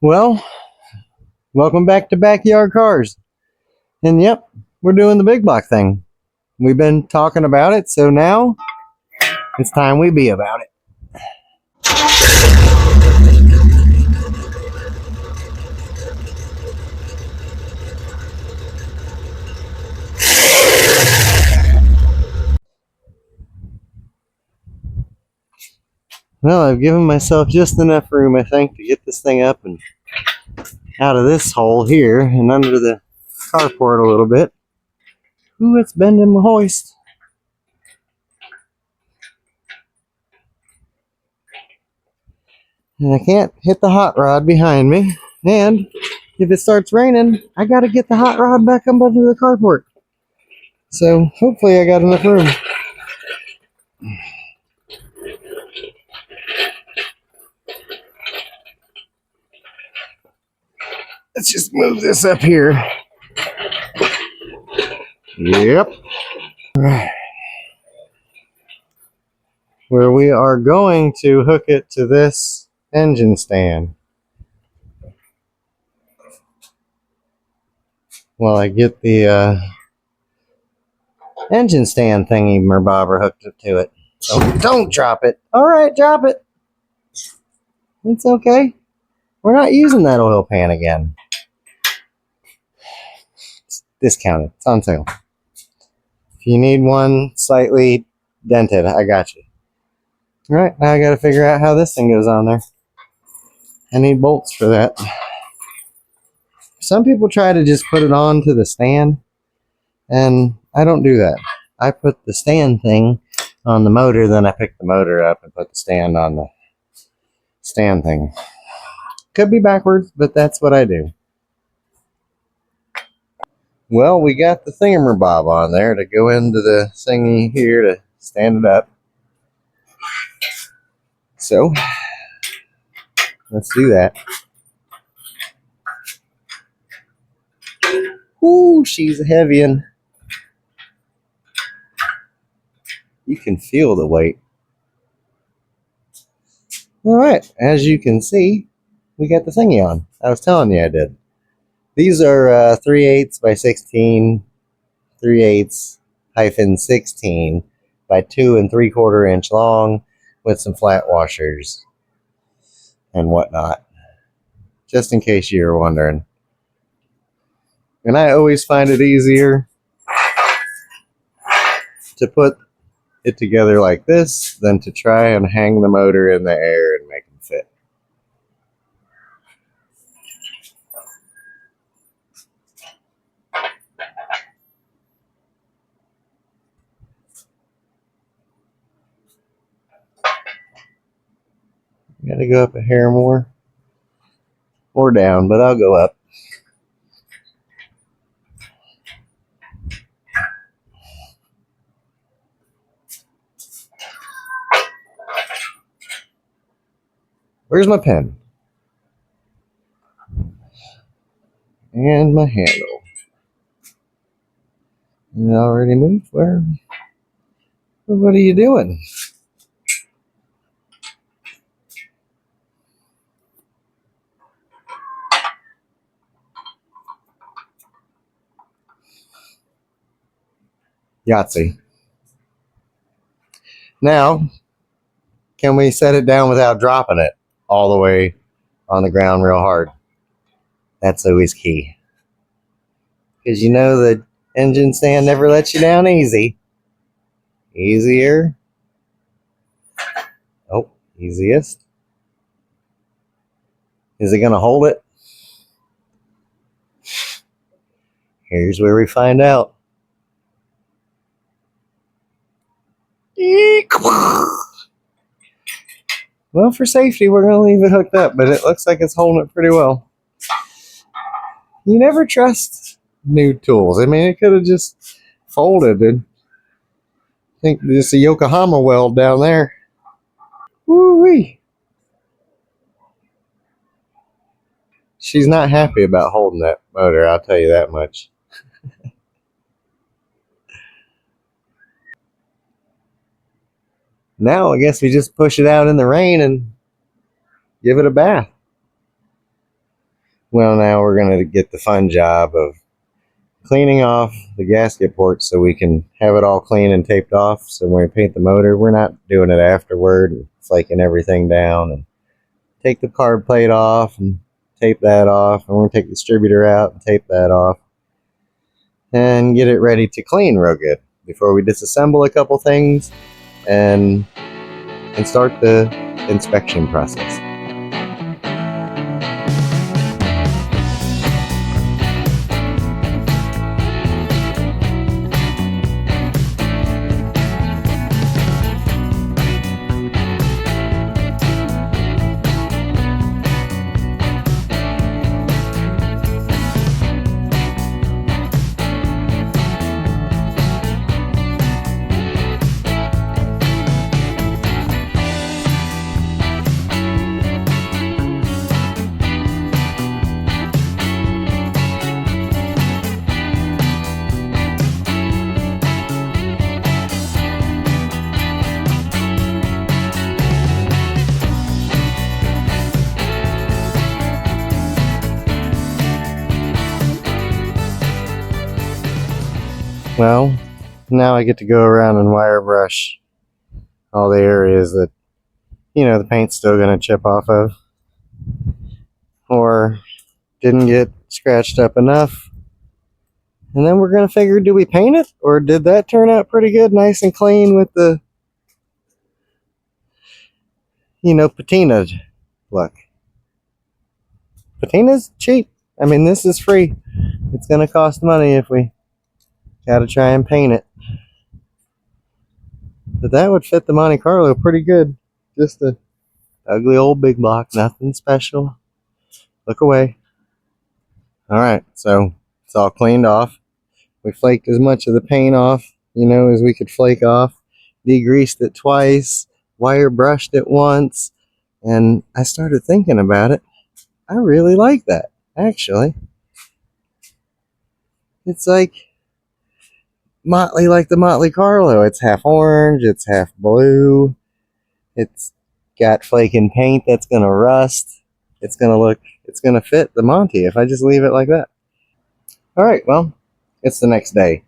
Well, welcome back to Backyard Cars. And yep, we're doing the big block thing. We've been talking about it, so now it's time we be about it. Well, I've given myself just enough room, I think, to get this thing up and out of this hole here and under the carport a little bit. Ooh, it's bending my hoist. And I can't hit the hot rod behind me. And if it starts raining, I gotta get the hot rod back up under the carport. So hopefully I got enough room. Let's just move this up here. Yep. Right. Where we are going to hook it to this engine stand. While I get the engine stand thingy bobber hooked up to it. So don't drop it. Alright, drop it. It's okay. We're not using that oil pan again. It's discounted. It's on sale. If you need one slightly dented, I got you. Alright, now I gotta figure out how this thing goes on there. I need bolts for that. Some people try to just put it onto the stand, and I don't do that. I put the stand thing on the motor, then I pick the motor up and put the stand on the stand thing. Could be backwards, but that's what I do. Well, we got the thingamabob on there to go into the thingy here to stand it up. So, let's do that. Ooh, she's a heavy one. You can feel the weight. Alright, as you can see, we got the thingy on. I was telling you I did. These are 3/8 by 16, 3/8-16 by 2 3/4 inch long with some flat washers and whatnot. Just in case you were wondering. And I always find it easier to put it together like this than to try and hang the motor in the air and make them fit. Gotta go up a hair more or down, but I'll go up. Where's my pen? And my handle. It already moved? Where? What are you doing? Yahtzee. Now, can we set it down without dropping it all the way on the ground real hard? That's always key. Because you know the engine stand never lets you down easy. Easier. Oh, easiest. Is it going to hold it? Here's where we find out. Well, for safety, we're going to leave it hooked up, but it looks like it's holding it pretty well. You never trust new tools. I mean, it could have just folded. I think there's a Yokohama weld down there. Woo-wee. She's not happy about holding that motor, I'll tell you that much. Now, I guess we just push it out in the rain and give it a bath. Well, now we're going to get the fun job of cleaning off the gasket ports so we can have it all clean and taped off. So when we paint the motor, we're not doing it afterward and flaking everything down. And take the carb plate off and tape that off. And we're going to take the distributor out and tape that off. And get it ready to clean real good before we disassemble a couple things and start the inspection process. Well, now I get to go around and wire brush all the areas that, the paint's still going to chip off of or didn't get scratched up enough. And then we're going to figure, do we paint it or did that turn out pretty good, nice and clean with the, patina look. Patina's cheap. I mean, this is free. It's going to cost money if we got to try and paint it. But that would fit the Monte Carlo pretty good. Just a ugly old big block, nothing special. Look away. Alright, so it's all cleaned off. We flaked as much of the paint off, as we could flake off. Degreased it twice, wire brushed it once, and I started thinking about it. I really like that, actually. It's like the Motley Carlo. It's half orange, it's half blue. It's got flaking paint that's gonna rust. It's gonna fit the Monte if I just leave it like that. Alright, well, it's the next day.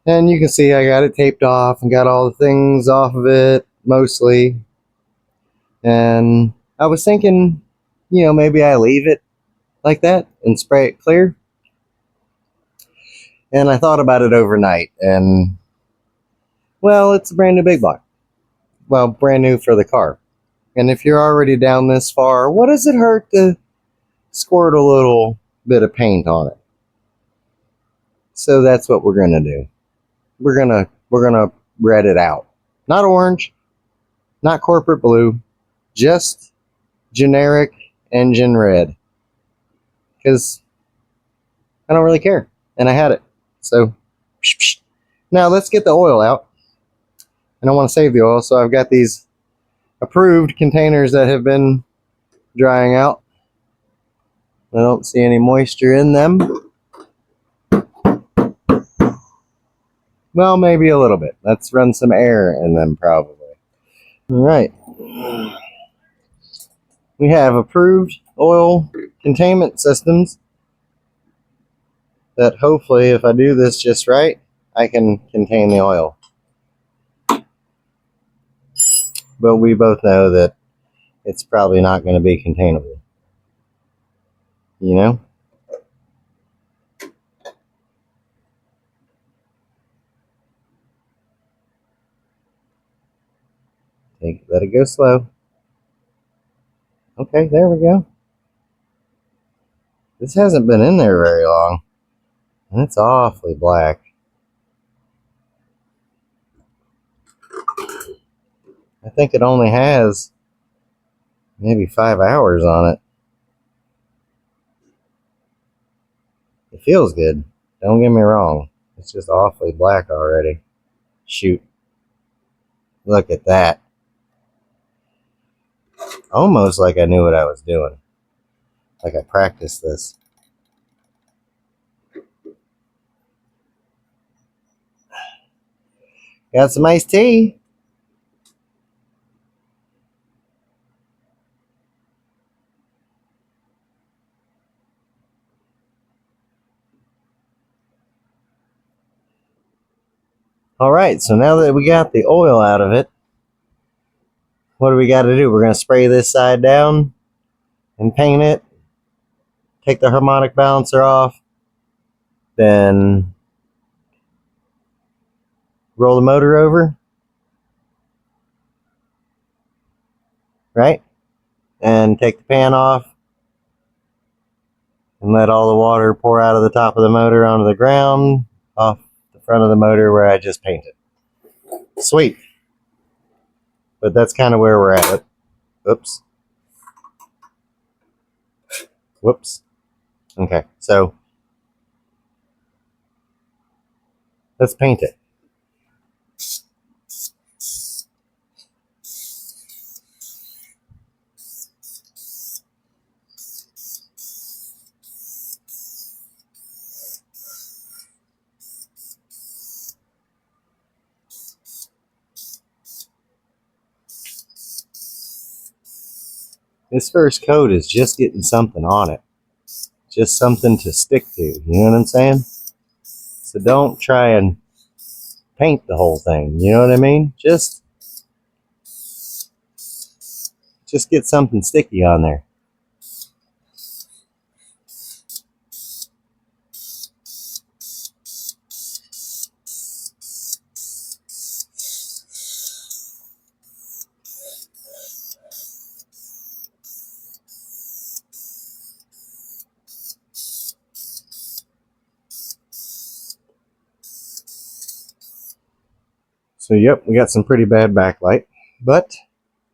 And you can see I got it taped off and got all the things off of it, mostly. And I was thinking, maybe I leave it like that and spray it clear. And I thought about it overnight, and, well, it's a brand new big block. Well, brand new for the car. And if you're already down this far, what does it hurt to squirt a little bit of paint on it? So that's what we're gonna do. We're gonna red it out. Not orange, not corporate blue, just generic engine red. Because I don't really care, and I had it. So now let's get the oil out. And I want to save the oil, so I've got these approved containers that have been drying out. I don't see any moisture in them. Well, maybe a little bit. Let's run some air in them, probably. All right. We have approved oil containment systems that hopefully, if I do this just right, I can contain the oil. But we both know that it's probably not going to be containable. Let it go slow. Okay, there we go. This hasn't been in there very long, and it's awfully black. I think it only has maybe 5 hours on it. It feels good. Don't get me wrong. It's just awfully black already. Shoot. Look at that. Almost like I knew what I was doing. Like I practiced this. Got some iced tea. Alright, so now that we got the oil out of it, what do we got to do? We're going to spray this side down and paint it, take the harmonic balancer off, then roll the motor over, right? And take the pan off and let all the water pour out of the top of the motor onto the ground, off the front of the motor where I just painted. Sweet. But that's kind of where we're at it. Oops. Whoops. Okay, so let's paint it. This first coat is just getting something on it. Just something to stick to, you know what I'm saying? So don't try and paint the whole thing, you know what I mean? Just get something sticky on there. So yep, we got some pretty bad backlight, but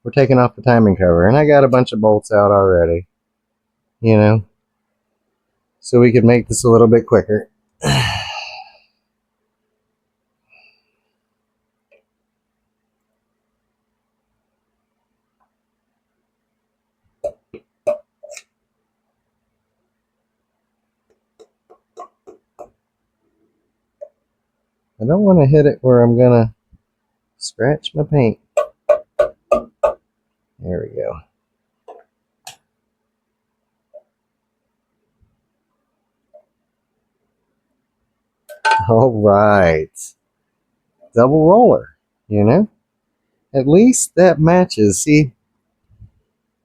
we're taking off the timing cover, and I got a bunch of bolts out already, you know, so we could make this a little bit quicker. I don't want to hit it where I'm gonna scratch my paint. There we go. All right. Double roller, you know? At least that matches. See,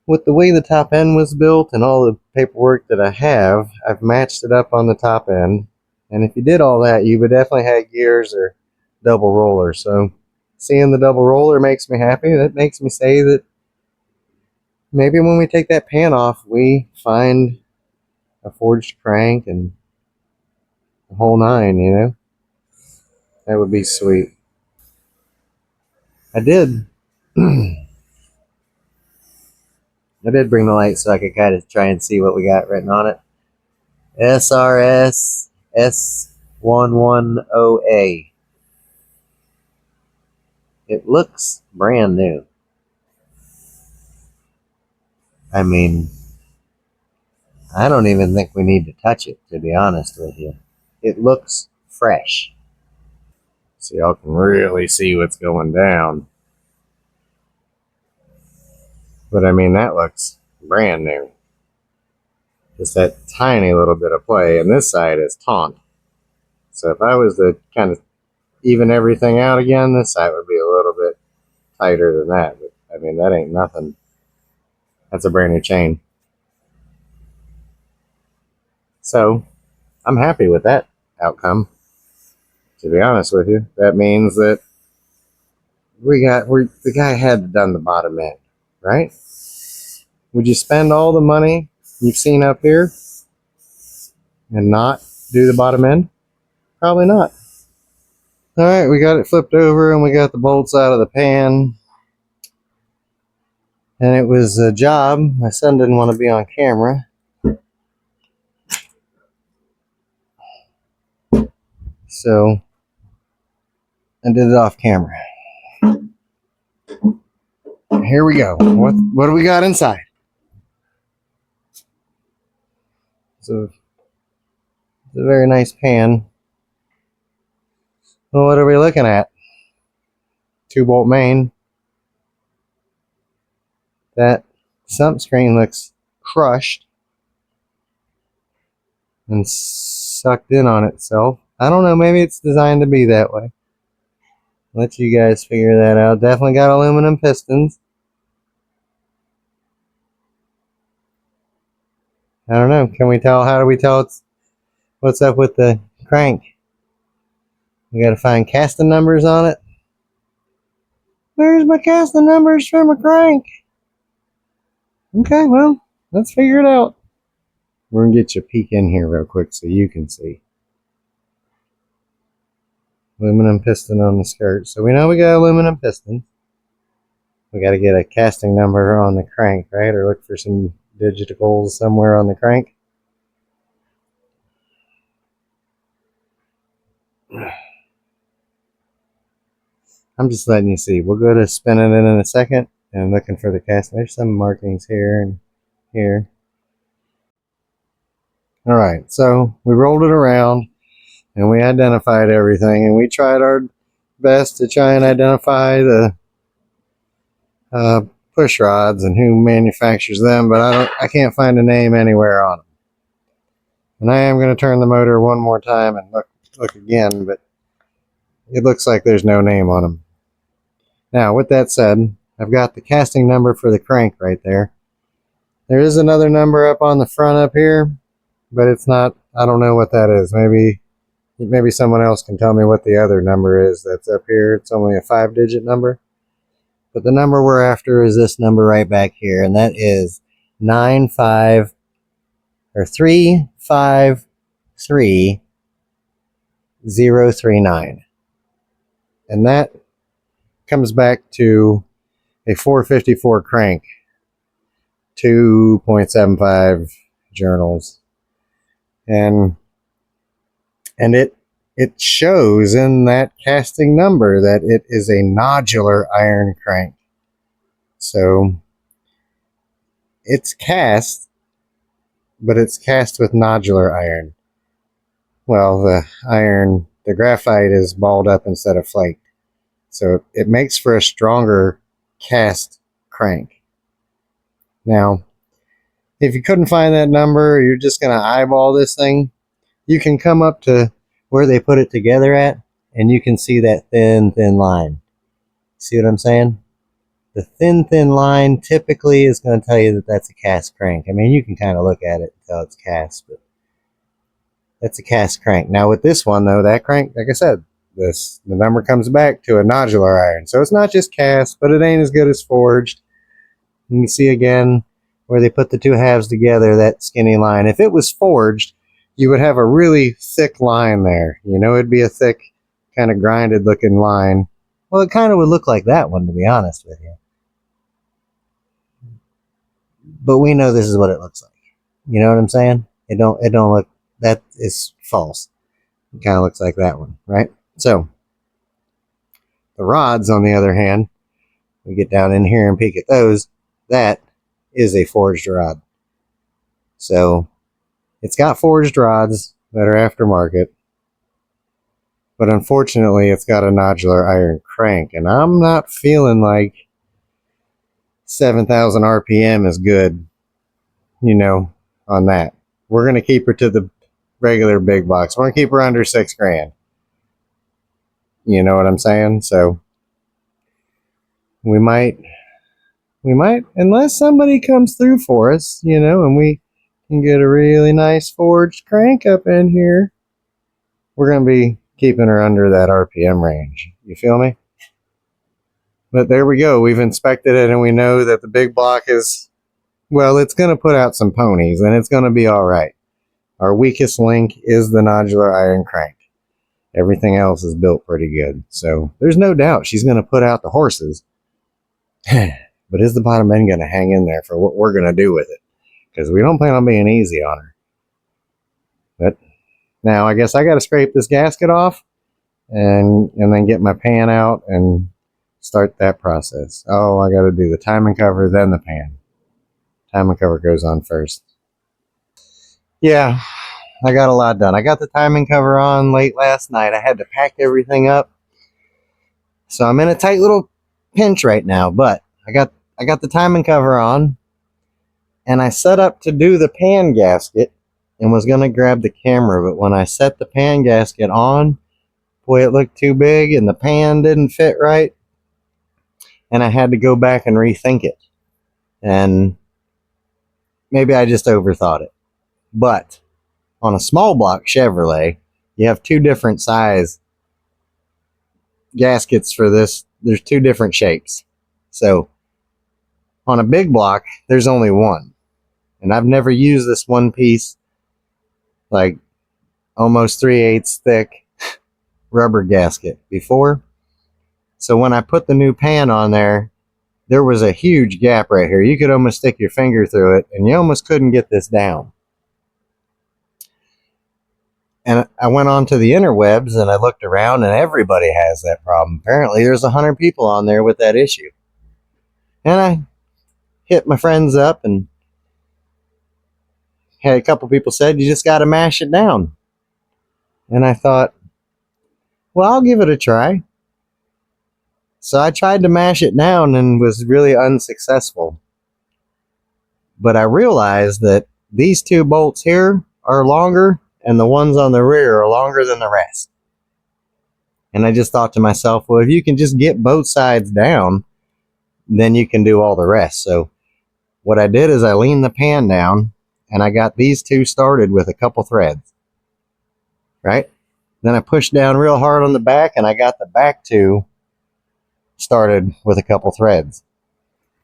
with the way the top end was built and all the paperwork that I have, I've matched it up on the top end. And if you did all that, you would definitely have gears or double roller. So seeing the double roller makes me happy. That makes me say that maybe when we take that pan off, we find a forged crank and the whole nine, you know? That would be sweet. I did. I did bring the light so I could kind of try and see what we got written on it. SRS S110A. It looks brand new. I mean, I don't even think we need to touch it, to be honest with you. It looks fresh. So y'all can really see what's going down. But I mean, that looks brand new. Just that tiny little bit of play. And this side is taunt. So if I was to kind of even everything out again, this side would be a little bit tighter than that. But I mean, that ain't nothing. That's a brand new chain. So I'm happy with that outcome. To be honest with you, that means that the guy had done the bottom end, right? Would you spend all the money you've seen up here and not do the bottom end? Probably not. All right, we got it flipped over and we got the bolts out of the pan. And it was a job. My son didn't want to be on camera. So I did it off camera. Here we go. What do we got inside? So it's a very nice pan. Well, what are we looking at? 2-bolt main. That sump screen looks crushed and sucked in on itself. I don't know, maybe it's designed to be that way. Let you guys figure that out. Definitely got aluminum pistons. I don't know. Can we tell? How do we tell what's up with the crank? We got to find casting numbers on it. Where's my casting numbers for my crank? Okay, well, let's figure it out. We're going to get you a peek in here real quick so you can see. Aluminum piston on the skirt. So we know we got aluminum piston. We got to get a casting number on the crank, right? Or look for some digitals somewhere on the crank. I'm just letting you see. We'll go to spinning it in a second and looking for the casting. There's some markings here and here. All right, so we rolled it around and we identified everything, and we tried our best to try and identify the push rods and who manufactures them, but I can't find a name anywhere on them. And I am going to turn the motor one more time and look again, but it looks like there's no name on them. Now, with that said, I've got the casting number for the crank right there. There is another number up on the front up here, but it's not, I don't know what that is. Maybe someone else can tell me what the other number is that's up here. It's only a 5-digit number. But the number we're after is this number right back here, and that is 353039. And that comes back to a 454 crank, 2.75 journals. And it shows in that casting number that it is a nodular iron crank. So it's cast, but it's cast with nodular iron. Well, the graphite is balled up instead of flaked. So it makes for a stronger cast crank. Now, if you couldn't find that number, or you're just going to eyeball this thing, you can come up to where they put it together at, and you can see that thin line. See what I'm saying? The thin line typically is going to tell you that that's a cast crank. I mean, you can kind of look at it and tell it's cast, but that's a cast crank. Now with this one though, that crank, like I said, the number comes back to a nodular iron. So it's not just cast, but it ain't as good as forged. You can see again where they put the two halves together, that skinny line. If it was forged, you would have a really thick line there. You know, it'd be a thick, kind of grinded looking line. Well, it kind of would look like that one, to be honest with you. But we know this is what it looks like. You know what I'm saying? It don't look, that is false. It kind of looks like that one, right? So the rods, on the other hand, we get down in here and peek at those. That is a forged rod. So it's got forged rods that are aftermarket, but unfortunately it's got a nodular iron crank, and I'm not feeling like 7,000 RPM is good, you know, on that. We're going to keep her to the regular big box. We're going to keep her under $6,000. You know what I'm saying? So we might, unless somebody comes through for us, you know, and we can get a really nice forged crank up in here, we're going to be keeping her under that RPM range. You feel me? But there we go. We've inspected it, and we know that the big block is, well, it's going to put out some ponies, and it's going to be all right. Our weakest link is the nodular iron crank. Everything else is built pretty good. So there's no doubt she's going to put out the horses. But is the bottom end going to hang in there for what we're going to do with it? Because we don't plan on being easy on her. But now I guess I got to scrape this gasket off and then get my pan out and start that process. Oh, I got to do the timing cover, then the pan. Timing cover goes on first. Yeah, I got a lot done. I got the timing cover on late last night. I had to pack everything up. So I'm in a tight little pinch right now, but I got the timing cover on, and I set up to do the pan gasket and was going to grab the camera, but when I set the pan gasket on, boy, it looked too big and the pan didn't fit right. And I had to go back and rethink it. And maybe I just overthought it. But on a small block Chevrolet, you have two different size gaskets for this. There's two different shapes. So on a big block, there's only one. And I've never used this one piece, like almost 3/8 thick rubber gasket before. So when I put the new pan on there was a huge gap right here. You could almost stick your finger through it, and you almost couldn't get this down. And I went on to the interwebs and I looked around, and everybody has that problem. Apparently, there's 100 people on there with that issue. And I hit my friends up and had a couple people said, you just got to mash it down. And I thought, well, I'll give it a try. So I tried to mash it down and was really unsuccessful. But I realized that these two bolts here are longer and the ones on the rear are longer than the rest. And I just thought to myself, well, if you can just get both sides down, then you can do all the rest. So what I did is I leaned the pan down and I got these two started with a couple threads. Right? Then I pushed down real hard on the back and I got the back two started with a couple threads.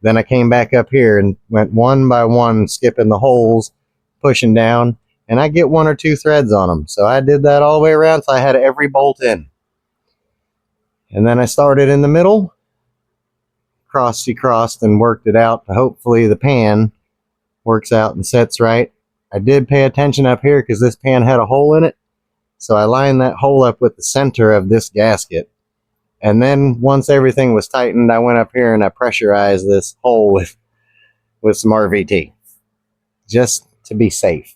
Then I came back up here and went one by one, skipping the holes, pushing down, and I get one or two threads on them. So I did that all the way around, so I had every bolt in. And then I started in the middle, crossed and worked it out. Hopefully the pan works out and sets right. I did pay attention up here because this pan had a hole in it. So I lined that hole up with the center of this gasket. And then once everything was tightened, I went up here and I pressurized this hole with some RVT. Just to be safe.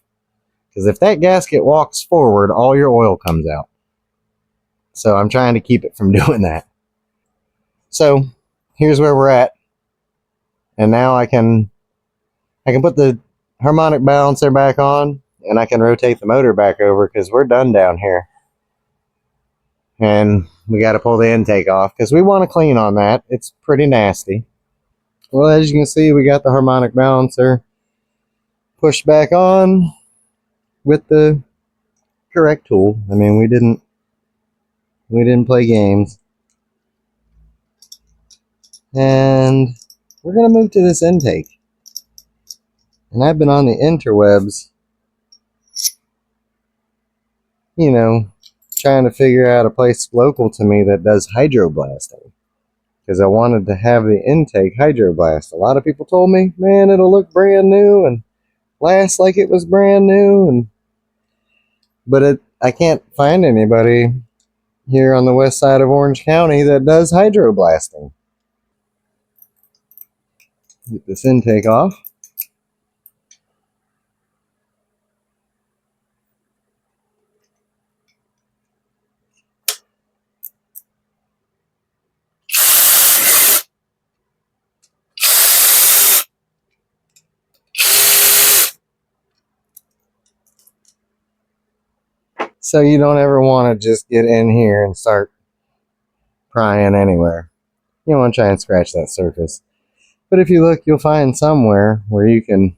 Because if that gasket walks forward, all your oil comes out. So I'm trying to keep it from doing that. So here's where we're at. And now I can put the harmonic balancer back on and I can rotate the motor back over because we're done down here. And we got to pull the intake off because we want to clean on that. It's pretty nasty. Well, as you can see, we got the harmonic balancer pushed back on with the correct tool. I mean, we didn't play games. And we're going to move to this intake. And I've been on the interwebs, you know, trying to figure out a place local to me that does hydroblasting. Because I wanted to have the intake hydroblast. A lot of people told me, man, it'll look brand new and last like it was brand new. But I can't find anybody here on the west side of Orange County that does hydroblasting. Get this intake off. So you don't ever want to just get in here and start prying anywhere. You want to try and scratch that surface. But if you look, you'll find somewhere where you can,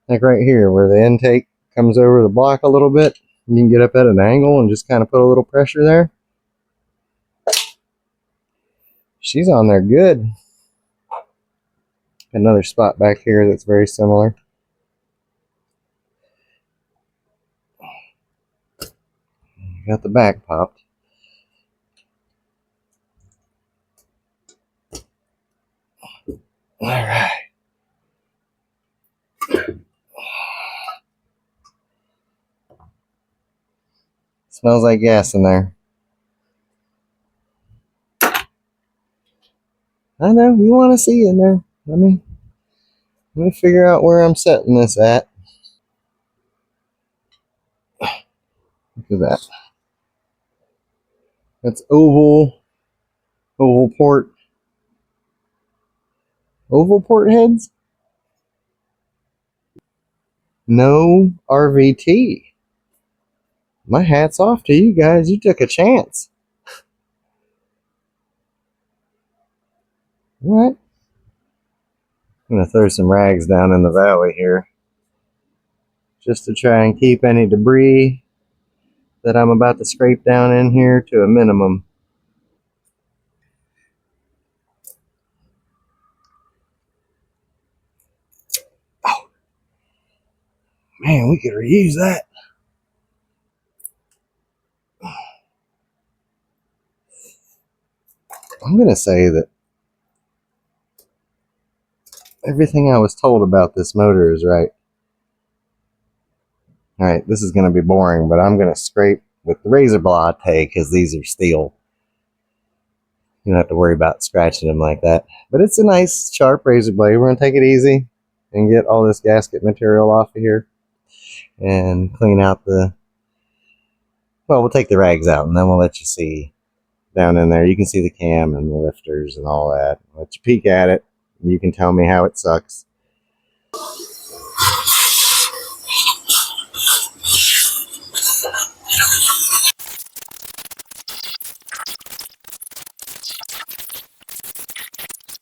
like right here, where the intake comes over the block a little bit. You can get up at an angle and just kind of put a little pressure there. She's on there good. Another spot back here that's very similar. Got the back popped. All right. Smells like gas in there. I know, you want to see in there. Let me figure out where I'm setting this at. Look at that. That's oval port heads. No RVT. My hat's off to you guys. You took a chance. Alright. I'm going to throw some rags down in the valley here, just to try and keep any debris that I'm about to scrape down in here to a minimum. Oh, man, we could reuse that. I'm going to say that everything I was told about this motor is right. Alright, this is going to be boring, but I'm going to scrape with the razor blade because these are steel. You don't have to worry about scratching them like that. But it's a nice, sharp razor blade. We're going to take it easy and get all this gasket material off of here and clean out the... Well, we'll take the rags out and then we'll let you see down in there. You can see the cam and the lifters and all that. I'll let you peek at it and you can tell me how it sucks.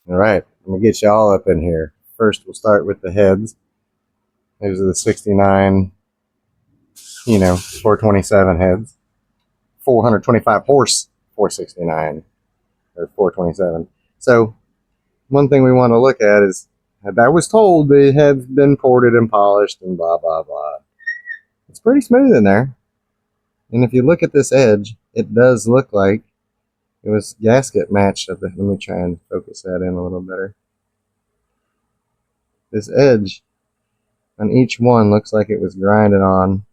Alright, I'm going to get you all up in here. First, we'll start with the heads. These are the 69, 427 heads. 425 horse 469 or 427. So, one thing we want to look at is, I was told they had been ported and polished and blah, blah, blah. It's pretty smooth in there. And if you look at this edge, it does look like it was gasket matched. Let me try and focus that in a little better. This edge on each one looks like it was grinded on.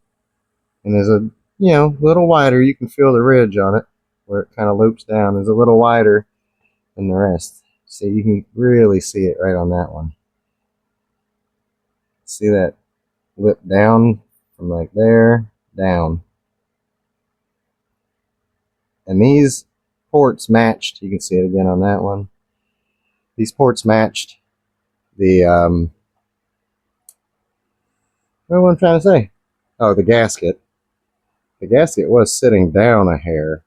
And there's a, little wider. You can feel the ridge on it where it kind of loops down. Is a little wider than the rest. So you can really see it right on that one. See that lip down from like there down. And these ports matched. You can see it again on that one. These ports matched the what am I trying to say? Oh, the gasket. The gasket was sitting down a hair,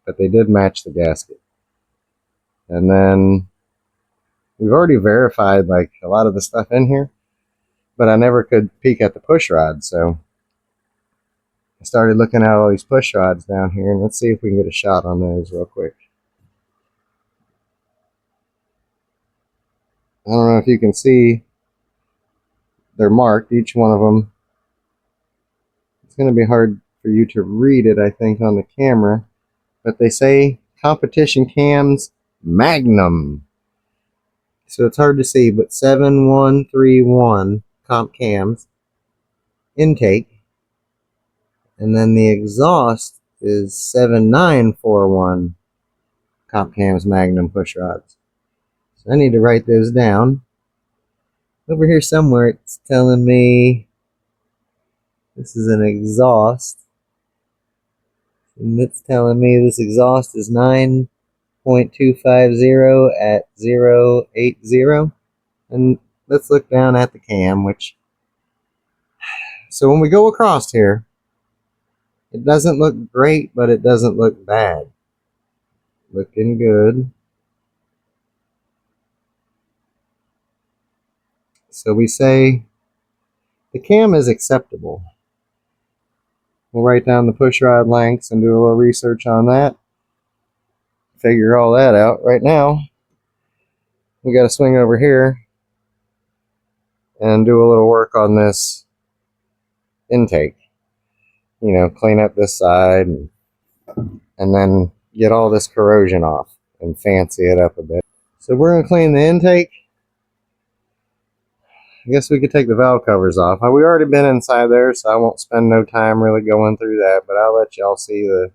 but they did match the gasket. And then we've already verified like a lot of the stuff in here, but I never could peek at the push rod, so I started looking at all these push rods down here, and let's see if we can get a shot on those real quick. I don't know if you can see, they're marked, each one of them. It's going to be hard for you to read it, I think, on the camera, but they say competition cams Magnum. So it's hard to see, but 7131 comp cams, intake, and then the exhaust is 7941 comp cams Magnum push rods. So I need to write those down. Over here somewhere it's telling me this is an exhaust, and it's telling me this exhaust is 9.250 at 080. And let's look down at the cam, so when we go across here, it doesn't look great, but it doesn't look bad. Looking good. So we say the cam is acceptable. We'll write down the push rod lengths and do a little research on that. Figure all that out. Right now, we got to swing over here and do a little work on this intake. Clean up this side and then get all this corrosion off and fancy it up a bit. So we're going to clean the intake. I guess we could take the valve covers off. We already been inside there, so I won't spend no time really going through that, but I'll let y'all see in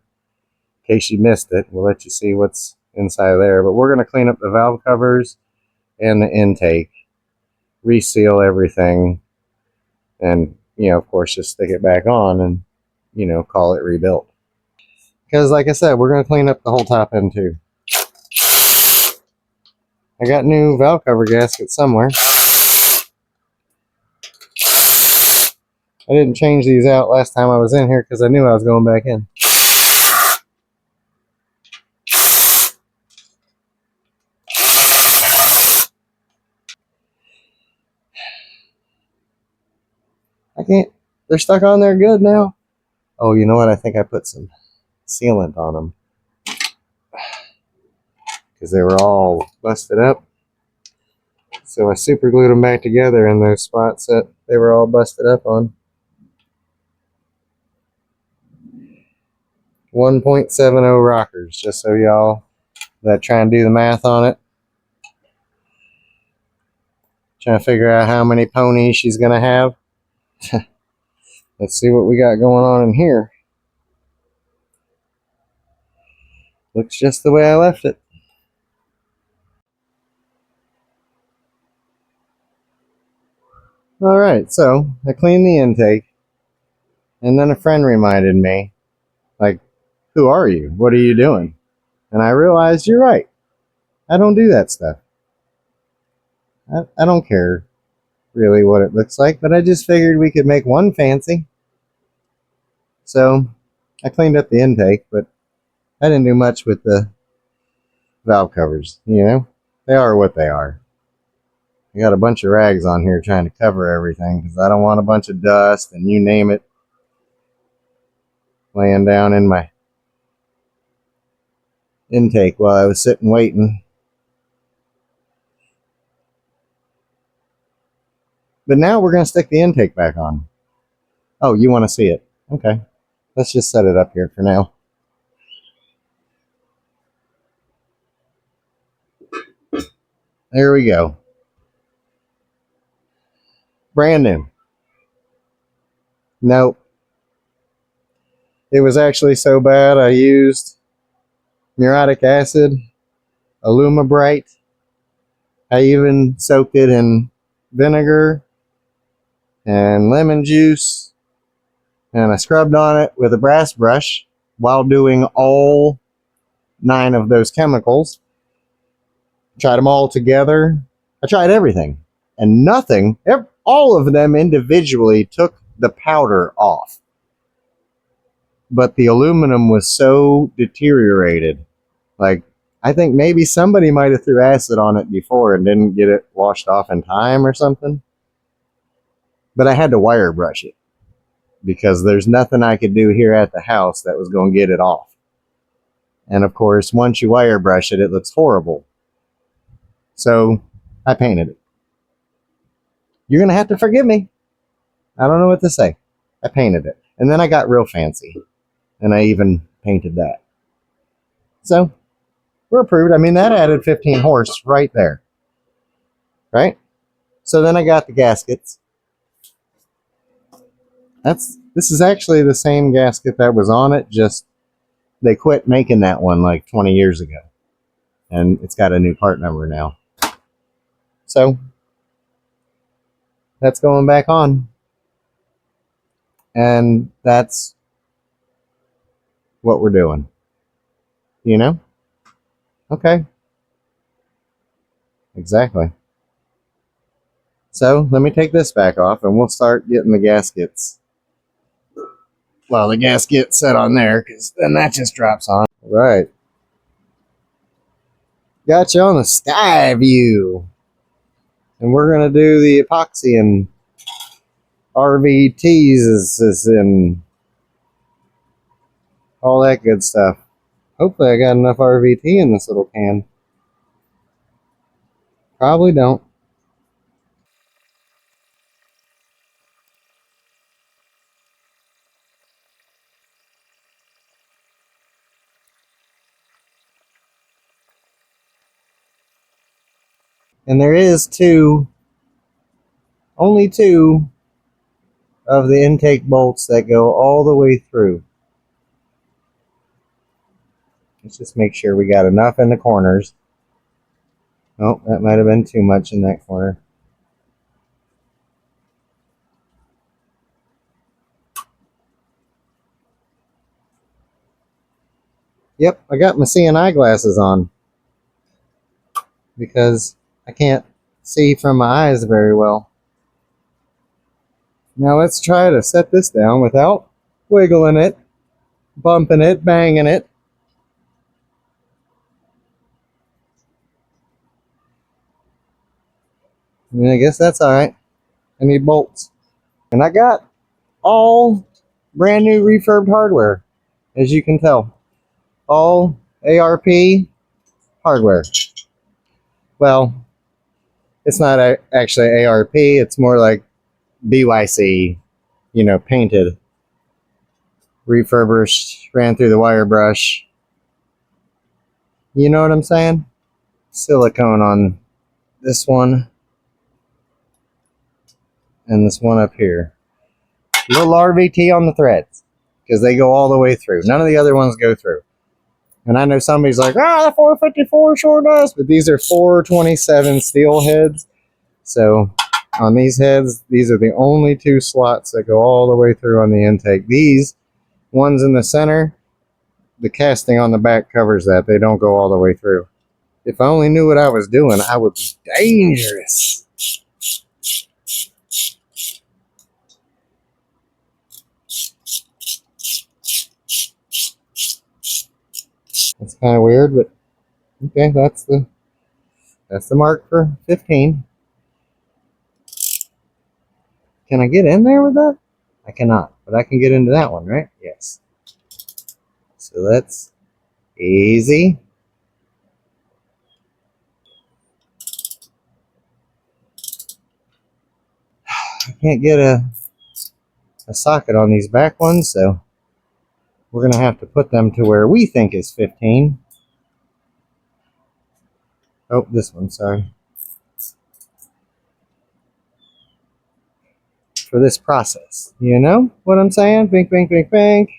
case you missed it, we'll let you see what's inside there. But we're going to clean up the valve covers and the intake, reseal everything, and, of course, just stick it back on and, call it rebuilt. Because, like I said, we're going to clean up the whole top end, too. I got new valve cover gaskets somewhere. I didn't change these out last time I was in here because I knew I was going back in. they're stuck on there good now. Oh, you know what? I think I put some sealant on them because they were all busted up. So I super glued them back together in those spots that they were all busted up on. 1.70 rockers, just so y'all that try and do the math on it. Trying to figure out how many ponies she's going to have. Let's see what we got going on in here. Looks just the way I left it. Alright, so I cleaned the intake. And then a friend reminded me, like, who are you? What are you doing? And I realized, you're right. I don't do that stuff. I don't care really what it looks like, but I just figured we could make one fancy. So I cleaned up the intake, but I didn't do much with the valve covers. You know, they are what they are. I got a bunch of rags on here trying to cover everything because I don't want a bunch of dust and you name it laying down in my intake while I was sitting waiting. But now we're going to stick the intake back on. Oh, you want to see it? Okay. Let's just set it up here for now. There we go. Brand new. Nope. It was actually so bad I used muriatic acid, Alumabrite. I even soaked it in vinegar and lemon juice, and I scrubbed on it with a brass brush while doing all 9 of those chemicals. Tried them all together. I tried everything, and nothing, all of them individually took the powder off. But the aluminum was so deteriorated. Like, I think maybe somebody might have threw acid on it before and didn't get it washed off in time or something. But I had to wire brush it because there's nothing I could do here at the house that was going to get it off. And of course, once you wire brush it, it looks horrible. So I painted it. You're going to have to forgive me. I don't know what to say. I painted it. And then I got real fancy. And I even painted that. So we're approved. I mean, that added 15 horse right there. Right? So then I got the gaskets. This is actually the same gasket that was on it, just they quit making that one like 20 years ago. And it's got a new part number now. So that's going back on. And that's what we're doing. You know? Okay. Exactly. So let me take this back off and we'll start getting the gaskets. Well, the gasket set on there, because then that just drops on. Right. Got you on the sky view. And we're going to do the epoxy and RVTs and all that good stuff. Hopefully I got enough RVT in this little can. Probably don't. And there is only 2 of the intake bolts that go all the way through. Let's just make sure we got enough in the corners. Oh, that might have been too much in that corner. Yep, I got my seeing eyeglasses on because I can't see from my eyes very well. Now let's try to set this down without wiggling it, bumping it, banging it. And I guess that's alright. I need bolts. And I got all brand new refurbed hardware, as you can tell. All ARP hardware. Well, it's not actually ARP, it's more like BYC, painted, refurbished, ran through the wire brush. You know what I'm saying? Silicone on this one and this one up here. Little RVT on the threads because they go all the way through. None of the other ones go through. And I know somebody's like, the 454 sure does, but these are 427 steel heads. So on these heads, these are the only two slots that go all the way through on the intake. These ones in the center, the casting on the back covers that. They don't go all the way through. If I only knew what I was doing, I would be dangerous. It's kind of weird, but okay, that's the mark for 15. Can I get in there with that? I cannot, but I can get into that one, right? Yes. So that's easy. I can't get a socket on these back ones, so we're going to have to put them to where we think is 15. Oh, this one, sorry. For this process. You know what I'm saying? Bink, bink, bink, bink.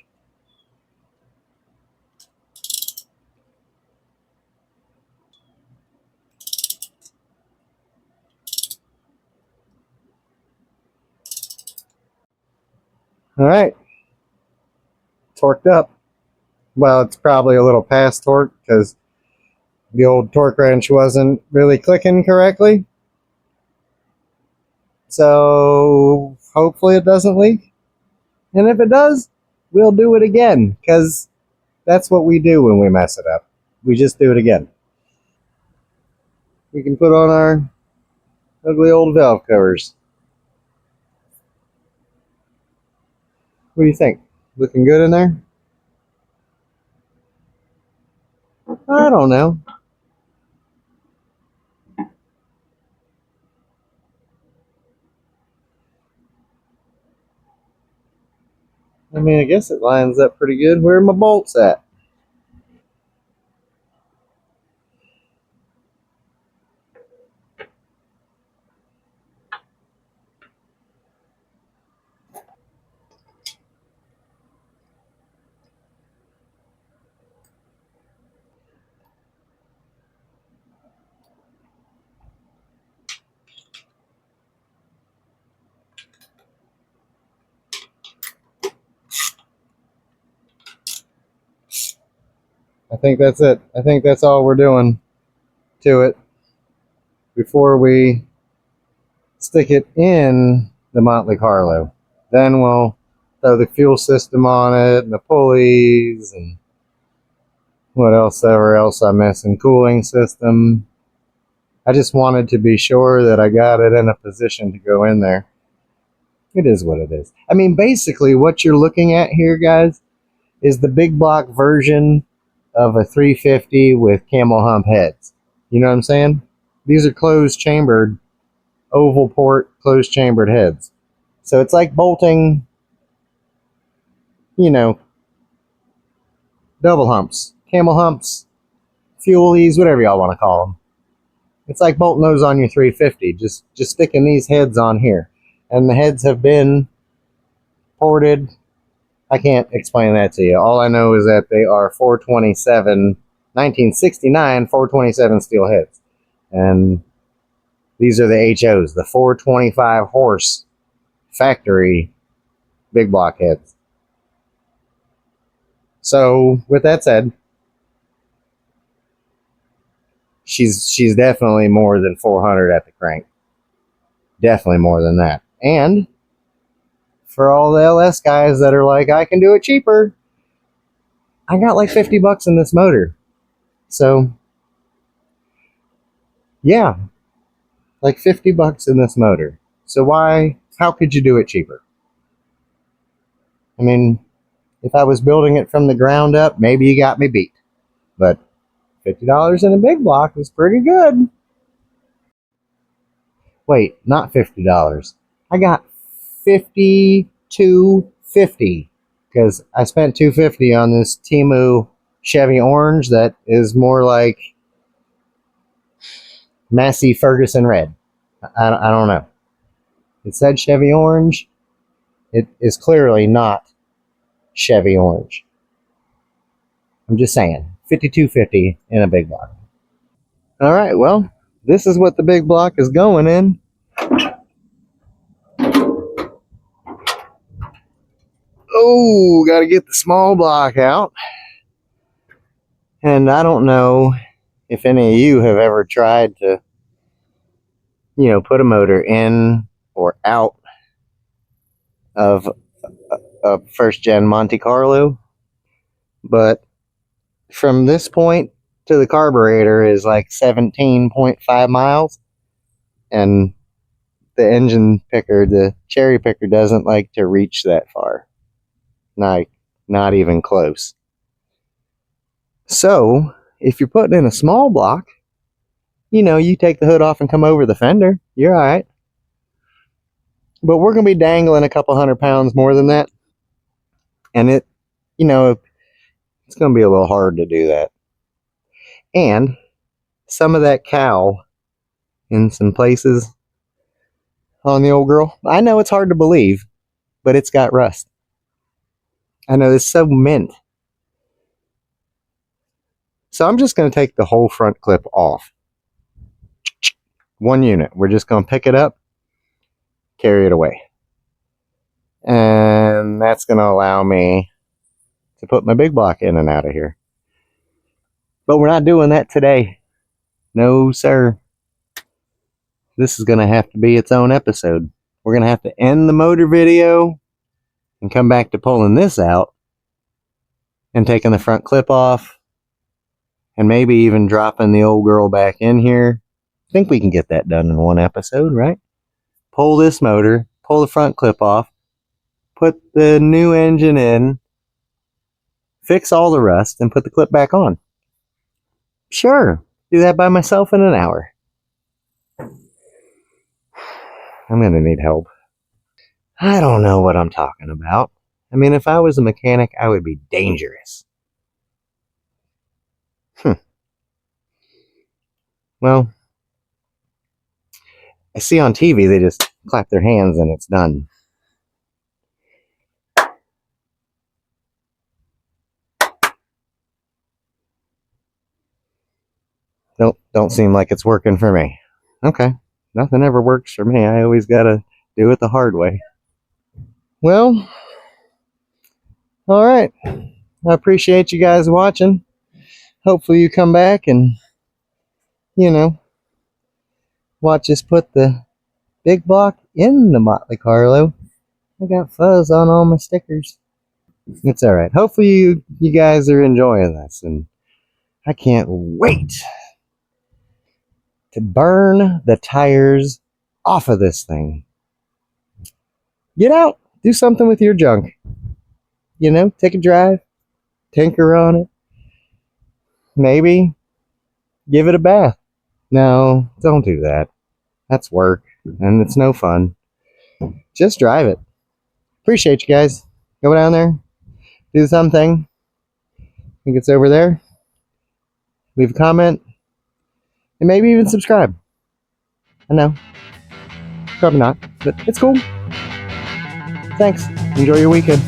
All right. Torqued up. Well, it's probably a little past torque because the old torque wrench wasn't really clicking correctly. So hopefully it doesn't leak. And if it does, we'll do it again because that's what we do when we mess it up. We just do it again. We can put on our ugly old valve covers. What do you think? Looking good in there? I don't know. I mean, I guess it lines up pretty good. Where are my bolts at? I think that's it. I think that's all we're doing to it before we stick it in the Motley Carlo. Then we'll throw the fuel system on it and the pulleys and what else I'm missing. Cooling system. I just wanted to be sure that I got it in a position to go in there. It is what it is. I mean, basically what you're looking at here, guys, is the big block version of a 350 with camel hump heads. You know what I'm saying? These are closed chambered, oval port, closed chambered heads. So it's like bolting, double humps, camel humps, fuelies, whatever y'all want to call them. It's like bolting those on your 350, just sticking these heads on here. And the heads have been ported. I can't explain that to you. All I know is that they are 427, 1969 427 steel heads. And these are the HOs, the 425 horse factory big block heads. So with that said, she's definitely more than 400 at the crank. Definitely more than that. And for all the LS guys that are like, I can do it cheaper, I got like $50 in this motor. So yeah, like $50 in this motor. So how could you do it cheaper? I mean, if I was building it from the ground up, maybe you got me beat. But $50 in a big block is pretty good. Wait, not $50. I got $52.50 because I spent $250 on this Temu Chevy Orange that is more like Massey Ferguson Red. I don't know. It said Chevy Orange. It is clearly not Chevy Orange. I'm just saying, $52.50 in a big block. All right, well, this is what the big block is going in. Oh, got to get the small block out. And I don't know if any of you have ever tried to, put a motor in or out of a first gen Monte Carlo. But from this point to the carburetor is like 17.5 miles. And the engine picker, the cherry picker, doesn't like to reach that far. Not even close. So, if you're putting in a small block, you take the hood off and come over the fender. You're all right. But we're going to be dangling a couple 100 pounds more than that. And it's going to be a little hard to do that. And some of that cowl in some places on the old girl, I know it's hard to believe, but it's got rust. I know it's so mint. So I'm just going to take the whole front clip off. One unit. We're just going to pick it up, carry it away. And that's going to allow me to put my big block in and out of here. But we're not doing that today. No, sir. This is going to have to be its own episode. We're going to have to end the motor video and come back to pulling this out and taking the front clip off and maybe even dropping the old girl back in here. I think we can get that done in one episode, right? Pull this motor, pull the front clip off, put the new engine in, fix all the rust, and put the clip back on. Sure, do that by myself in an hour. I'm going to need help. I don't know what I'm talking about. I mean, if I was a mechanic, I would be dangerous. Well, I see on TV they just clap their hands and it's done. Don't seem like it's working for me. Okay, nothing ever works for me. I always gotta do it the hard way. Well, all right. I appreciate you guys watching. Hopefully you come back and, watch us put the big block in the Motley Carlo. I got fuzz on all my stickers. It's all right. Hopefully you guys are enjoying this, and I can't wait to burn the tires off of this thing. Get out. Do something with your junk. Take a drive. Tinker on it. Maybe give it a bath. No, don't do that. That's work, and it's no fun. Just drive it. Appreciate you guys. Go down there. Do something. I think it's over there. Leave a comment. And maybe even subscribe. I know. Probably not, but it's cool. Thanks. Enjoy your weekend.